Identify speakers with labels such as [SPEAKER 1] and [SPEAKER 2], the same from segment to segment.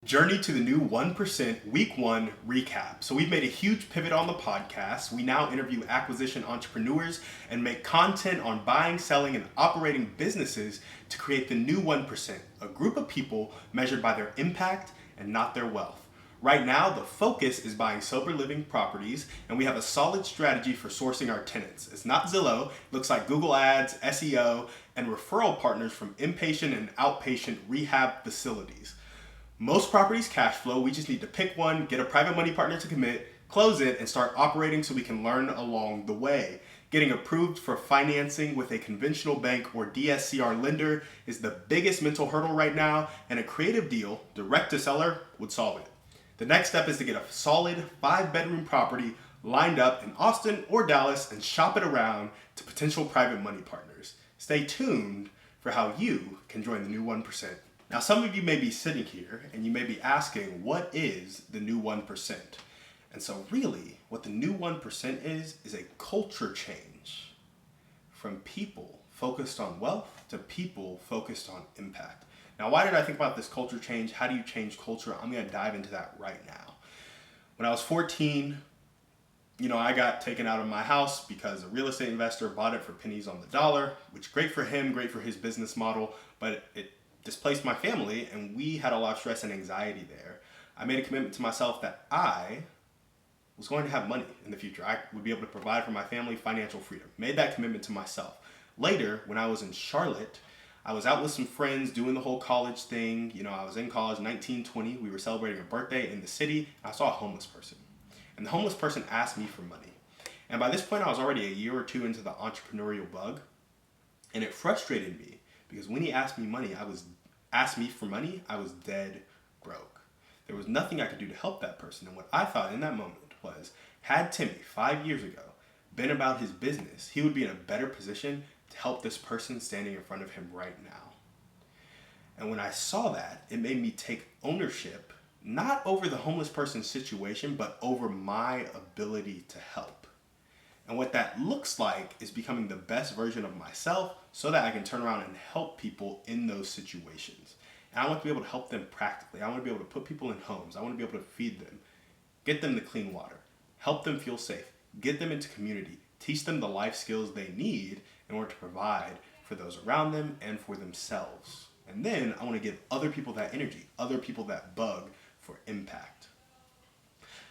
[SPEAKER 1] Journey to the new 1% Week 1 recap. So, we've made a huge pivot on the podcast. We now interview acquisition entrepreneurs and make content on buying, selling, and operating businesses to create the new 1%, a group of people measured by their impact and not their wealth. Right now, the focus is buying sober living properties, and we have a solid strategy for sourcing our tenants. It's not Zillow, it looks like Google Ads, SEO, and referral partners from inpatient and outpatient rehab facilities. Most properties cash flow. We just need to pick one, get a private money partner to commit, close it, and start operating so we can learn along the way. Getting approved for financing with a conventional bank or DSCR lender is the biggest mental hurdle right now, and a creative deal, direct to seller, would solve it. The next step is to get a solid 5-bedroom property lined up in Austin or Dallas and shop it around to potential private money partners. Stay tuned for how you can join the new 1%. Now, some of you may be sitting here and you may be asking, what is the new 1%? And so really, what the new 1% is a culture change from people focused on wealth to people focused on impact. Now, why did I think about this culture change? How do you change culture? I'm going to dive into that right now. When I was 14, I got taken out of my house because a real estate investor bought it for pennies on the dollar, which great for him, great for his business model, but it displaced my family, and we had a lot of stress and anxiety there. I made a commitment to myself that I was going to have money in the future. I would be able to provide for my family, financial freedom. Made that commitment to myself. Later, when I was in Charlotte, I was out with some friends doing the whole college thing. I was in college, 19, 20. We were celebrating a birthday in the city. I saw a homeless person. And the homeless person asked me for money. And by this point, I was already a year or two into the entrepreneurial bug. And it frustrated me because when he asked me for money, I was dead broke. There was nothing I could do to help that person. And what I thought in that moment was, had Timmy 5 years ago been about his business, he would be in a better position to help this person standing in front of him right now. And when I saw that, it made me take ownership, not over the homeless person's situation, but over my ability to help. And what that looks like is becoming the best version of myself so that I can turn around and help people in those situations. And I want to be able to help them practically. I want to be able to put people in homes. I want to be able to feed them, get them the clean water, help them feel safe, get them into community, teach them the life skills they need in order to provide for those around them and for themselves. And then I want to give other people that energy, other people that bug for impact.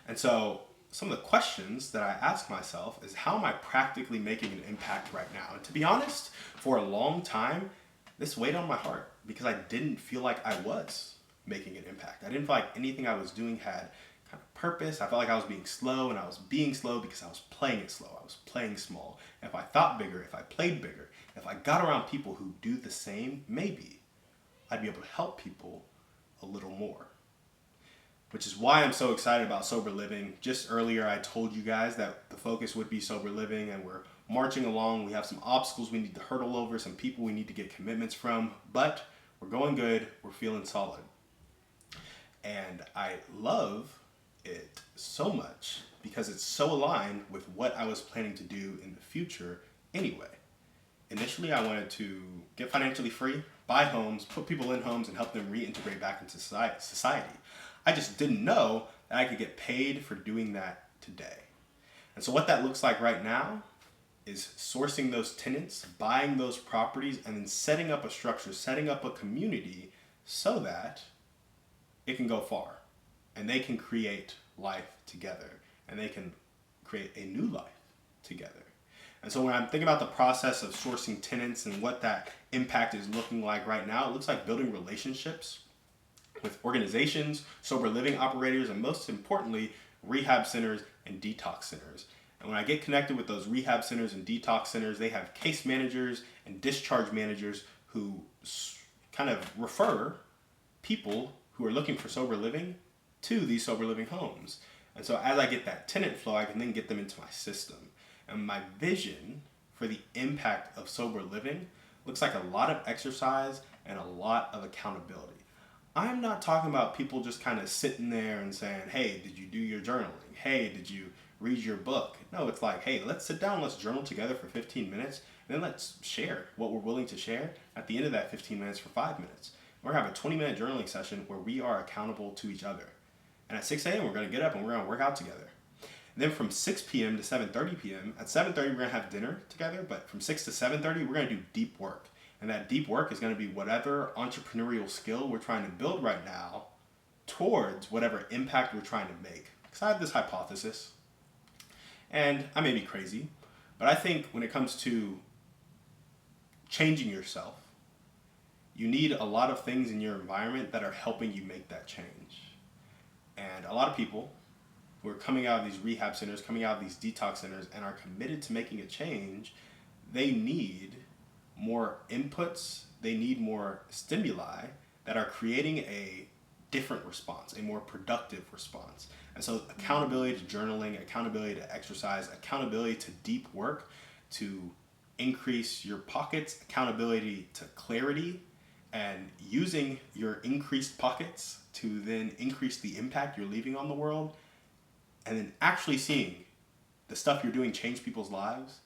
[SPEAKER 1] And so some of the questions that I ask myself is, how am I practically making an impact right now? And to be honest, for a long time, this weighed on my heart because I didn't feel like I was making an impact. I didn't feel like anything I was doing had kind of purpose. I felt like I was being slow, and I was being slow because I was playing it slow. I was playing small. If I thought bigger, if I played bigger, if I got around people who do the same, maybe I'd be able to help people a little more. Which is why I'm so excited about sober living. Just earlier, I told you guys that the focus would be sober living, and we're marching along. We have some obstacles we need to hurdle over, some people we need to get commitments from, but we're going good. We're feeling solid. And I love it so much because it's so aligned with what I was planning to do in the future anyway. Initially, I wanted to get financially free, buy homes, put people in homes, and help them reintegrate back into society. I just didn't know that I could get paid for doing that today. And so what that looks like right now is sourcing those tenants, buying those properties, and then setting up a structure, setting up a community so that it can go far and they can create life together and they can create a new life together. And so when I'm thinking about the process of sourcing tenants and what that impact is looking like right now, it looks like building relationships with organizations, sober living operators, and most importantly, rehab centers and detox centers. And when I get connected with those rehab centers and detox centers, they have case managers and discharge managers who kind of refer people who are looking for sober living to these sober living homes. And so as I get that tenant flow, I can then get them into my system. And my vision for the impact of sober living looks like a lot of exercise and a lot of accountability. I'm not talking about people just kind of sitting there and saying, hey, did you do your journaling? Hey, did you read your book? No, it's like, hey, let's sit down, let's journal together for 15 minutes, and then let's share what we're willing to share at the end of that 15 minutes for 5 minutes. We're going to have a 20-minute journaling session where we are accountable to each other. And at 6 a.m., we're going to get up and we're going to work out together. And then from 6 p.m. to 7:30 p.m., at 7:30, we're going to have dinner together. But from 6 to 7:30, we're going to do deep work. And that deep work is going to be whatever entrepreneurial skill we're trying to build right now towards whatever impact we're trying to make. Because I have this hypothesis, and I may be crazy, but I think when it comes to changing yourself, you need a lot of things in your environment that are helping you make that change. And a lot of people who are coming out of these rehab centers, coming out of these detox centers, and are committed to making a change, they need more inputs, they need more stimuli that are creating a different response, a more productive response. And so accountability to journaling, accountability to exercise, accountability to deep work to increase your pockets, accountability to clarity, and using your increased pockets to then increase the impact you're leaving on the world, and then actually seeing the stuff you're doing change people's lives,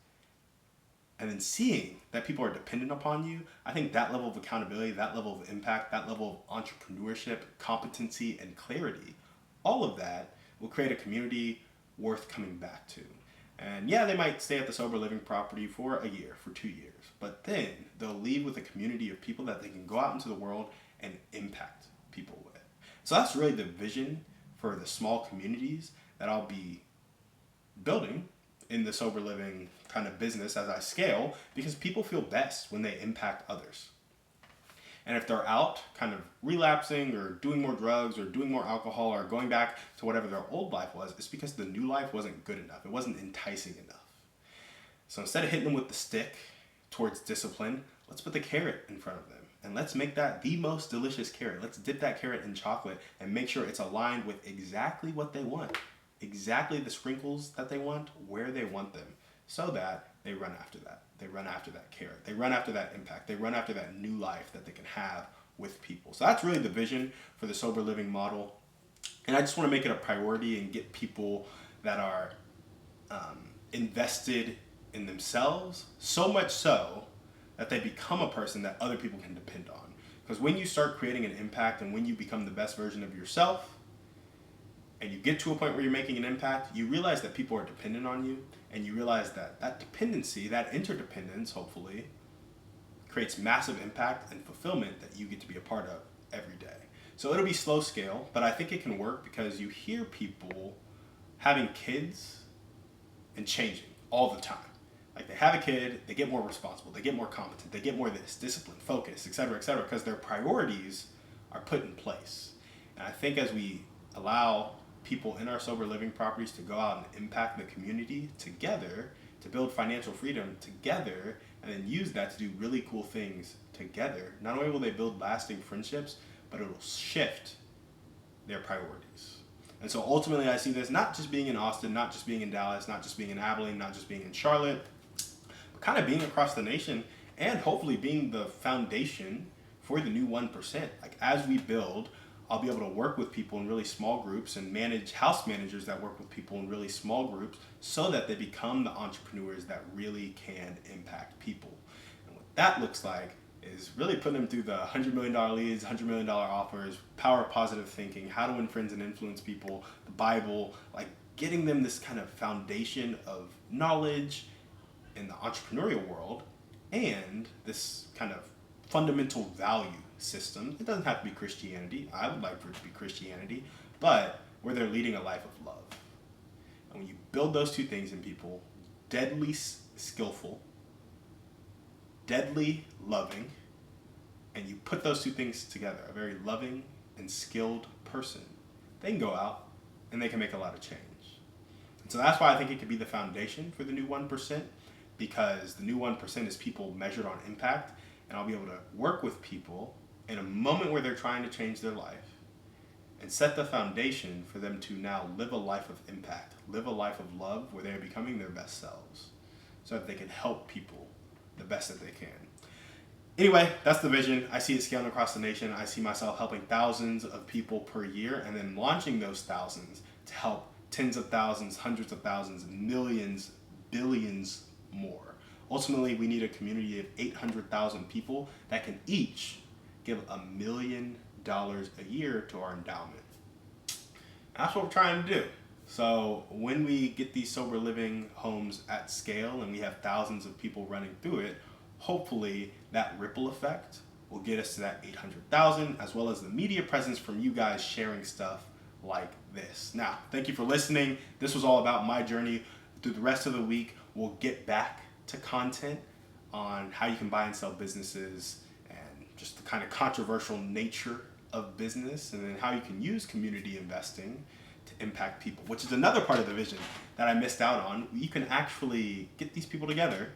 [SPEAKER 1] and then seeing that people are dependent upon you. I think that level of accountability, that level of impact, that level of entrepreneurship, competency, and clarity, all of that will create a community worth coming back to. And yeah, they might stay at the sober living property for a year, for 2 years, but then they'll leave with a community of people that they can go out into the world and impact people with. So that's really the vision for the small communities that I'll be building in the sober living kind of business as I scale, because people feel best when they impact others. And if they're out kind of relapsing or doing more drugs or doing more alcohol or going back to whatever their old life was, it's because the new life wasn't good enough. It wasn't enticing enough. So instead of hitting them with the stick towards discipline, let's put the carrot in front of them. And let's make that the most delicious carrot. Let's dip that carrot in chocolate and make sure it's aligned with exactly what they want. Exactly the sprinkles that they want, where they want them, so that they run after that. They run after that carrot. They run after that impact. They run after that new life that they can have with people. So that's really the vision for the sober living model. And I just want to make it a priority and get people that are invested in themselves, so much so that they become a person that other people can depend on. Because when you start creating an impact and when you become the best version of yourself, and you get to a point where you're making an impact, you realize that people are dependent on you, and you realize that that dependency, that interdependence, hopefully, creates massive impact and fulfillment that you get to be a part of every day. So it'll be slow scale, but I think it can work because you hear people having kids and changing all the time. Like they have a kid, they get more responsible, they get more competent, they get more this, discipline, focus, etc., because their priorities are put in place. And I think as we allow people in our sober living properties to go out and impact the community together, to build financial freedom together, and then use that to do really cool things together, not only will they build lasting friendships, but it will shift their priorities. And so ultimately I see this not just being in Austin, not just being in Dallas, not just being in Abilene, not just being in Charlotte, but kind of being across the nation, and hopefully being the foundation for the new 1%. Like as we build, I'll be able to work with people in really small groups and manage house managers that work with people in really small groups so that they become the entrepreneurs that really can impact people. And what that looks like is really putting them through the $100 million leads, $100 million offers, power of positive thinking, how to win friends and influence people, the Bible, like getting them this kind of foundation of knowledge in the entrepreneurial world and this kind of fundamental value system. It doesn't have to be Christianity. I would like for it to be Christianity, but where they're leading a life of love. And when you build those two things in people, deadly skillful, deadly loving, and you put those two things together, a very loving and skilled person, they can go out and they can make a lot of change. And so that's why I think it could be the foundation for the new 1%, because the new 1% is people measured on impact, and I'll be able to work with people in a moment where they're trying to change their life and set the foundation for them to now live a life of impact, live a life of love where they're becoming their best selves so that they can help people the best that they can. Anyway, that's the vision. I see it scaling across the nation. I see myself helping thousands of people per year and then launching those thousands to help tens of thousands, hundreds of thousands, millions, billions more. Ultimately, we need a community of 800,000 people that can each give $1 million a year to our endowment. That's what we're trying to do. So when we get these sober living homes at scale and we have thousands of people running through it, hopefully that ripple effect will get us to that 800,000, as well as the media presence from you guys sharing stuff like this. Now, thank you for listening. This was all about my journey. Through the rest of the week, we'll get back to content on how you can buy and sell businesses and just the kind of controversial nature of business, and then how you can use community investing to impact people, which is another part of the vision that I missed out on. You can actually get these people together,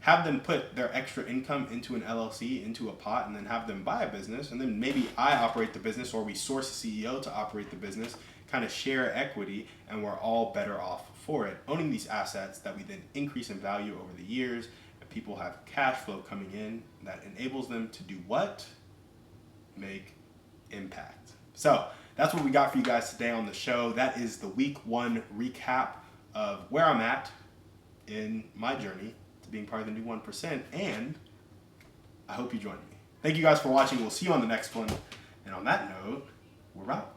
[SPEAKER 1] have them put their extra income into an LLC, into a pot, and then have them buy a business, and then maybe I operate the business, or we source a CEO to operate the business, kind of share equity, and we're all better off for it, owning these assets that we then increase in value over the years, and people have cash flow coming in that enables them to do what? Make impact. So that's what we got for you guys today on the show. That is the week 1 recap of where I'm at in my journey to being part of the new 1%, and I hope you join me. Thank you guys for watching. We'll see you on the next one. And on that note, we're out.